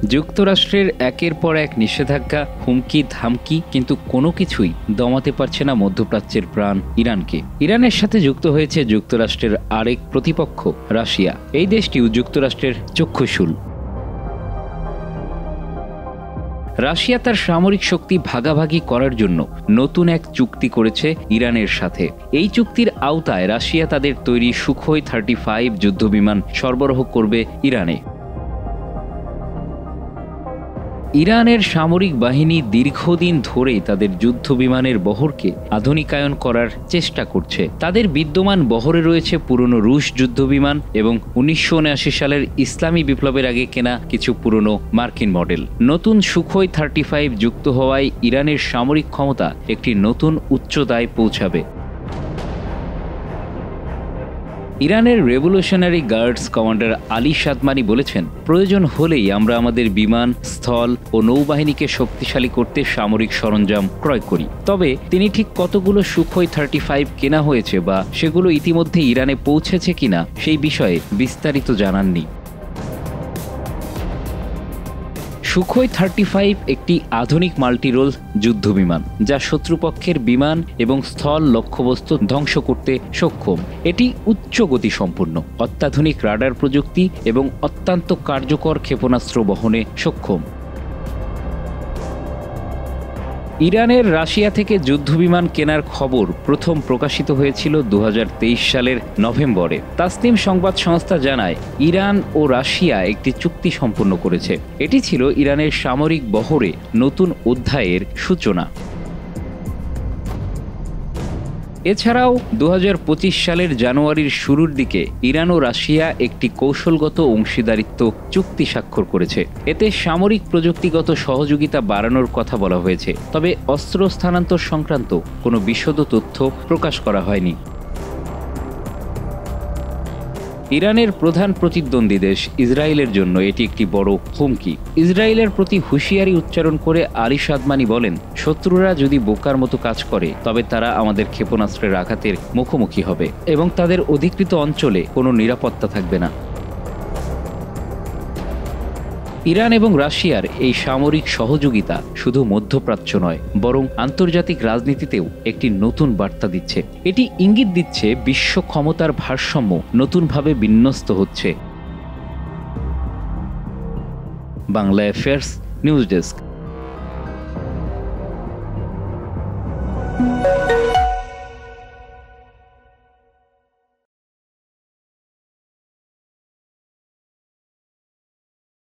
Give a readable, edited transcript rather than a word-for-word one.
যুক্তরাষ্ট্রের একের পর এক নিষেধাজ্ঞা, হুমকি ধামকি, কিন্তু কোনো কিছুই দমাতে পারছে না মধ্যপ্রাচ্যের প্রাণ ইরানকে। ইরানের সাথে যুক্ত হয়েছে যুক্তরাষ্ট্রের আরেক প্রতিপক্ষ রাশিয়া। এই দেশটিও যুক্তরাষ্ট্রের চক্ষুশূল। রাশিয়া তার সামরিক শক্তি ভাগাভাগি করার জন্য নতুন এক চুক্তি করেছে ইরানের সাথে। এই চুক্তির আওতায় রাশিয়া তাদের তৈরি সুখোই 35 যুদ্ধবিমান সরবরাহ করবে ইরানে। ইরানের সামরিক বাহিনী দীর্ঘদিন ধরেই তাদের যুদ্ধ বিমানের বহরকে আধুনিকায়ন করার চেষ্টা করছে। তাদের বিদ্যমান বহরে রয়েছে পুরনো রুশ যুদ্ধবিমান এবং 1979 সালের ইসলামী বিপ্লবের আগে কেনা কিছু পুরনো মার্কিন মডেল। নতুন সুখোই 35 যুক্ত হওয়ায় ইরানের সামরিক ক্ষমতা একটি নতুন উচ্চতায় পৌঁছাবে। ইরানের রেভলিউশনারি গার্ডস কমান্ডার আলী সাদমানি বলেছেন, প্রয়োজন হলেই আমরা আমাদের বিমান, স্থল ও নৌবাহিনীকে শক্তিশালী করতে সামরিক সরঞ্জাম ক্রয় করি। তবে তিনি ঠিক কতগুলো সুখোই 35 কেনা হয়েছে বা সেগুলো ইতিমধ্যে ইরানে পৌঁছেছে কিনা সেই বিষয়ে বিস্তারিত জানাননি। সুখোই 35 একটি আধুনিক মাল্টিরোল যুদ্ধবিমান, যা শত্রুপক্ষের বিমান এবং স্থল লক্ষ্যবস্তু ধ্বংস করতে সক্ষম। এটি উচ্চ গতিসম্পন্ন, অত্যাধুনিক রাডার প্রযুক্তি এবং অত্যন্ত কার্যকর ক্ষেপণাস্ত্র বহনে সক্ষম। ইরানের রাশিয়া থেকে যুদ্ধবিমান কেনার খবর প্রথম প্রকাশিত হয়েছিল 2023 সালের নভেম্বরে। তাসনিম সংবাদ সংস্থা জানায়, ইরান ও রাশিয়া একটি চুক্তি সম্পন্ন করেছে। এটি ছিল ইরানের সামরিক বহরে নতুন অধ্যায়ের সূচনা। এছাড়াও 2025 সালের জানুয়ারির শুরুর দিকে ইরান ও রাশিয়া একটি কৌশলগত অংশীদারিত্ব চুক্তি স্বাক্ষর করেছে। এতে সামরিক প্রযুক্তিগত সহযোগিতা বাড়ানোর কথা বলা হয়েছে, তবে অস্ত্র স্থানান্তর সংক্রান্ত কোনো বিশদ তথ্য প্রকাশ করা হয়নি। ইরানের প্রধান প্রতিদ্বন্দ্বী দেশ ইসরায়েলের জন্য এটি একটি বড় হুমকি। ইসরায়েলের প্রতি হুঁশিয়ারি উচ্চারণ করে আলী সাদমানি বলেন, শত্রুরা যদি বোকার মতো কাজ করে তবে তারা আমাদের ক্ষেপণাস্ত্রের আঘাতের মুখোমুখি হবে এবং তাদের অধিকৃত অঞ্চলে কোনো নিরাপত্তা থাকবে না। ইরান এবং রাশিয়ার এই সামরিক সহযোগিতা শুধু মধ্যপ্রাচ্য নয়, বরং আন্তর্জাতিক রাজনীতিতেও একটি নতুন বার্তা দিচ্ছে। এটি ইঙ্গিত দিচ্ছে বিশ্ব ক্ষমতার ভারসাম্য নতুনভাবে বিন্যস্ত হচ্ছে। Bangla affairs news desk.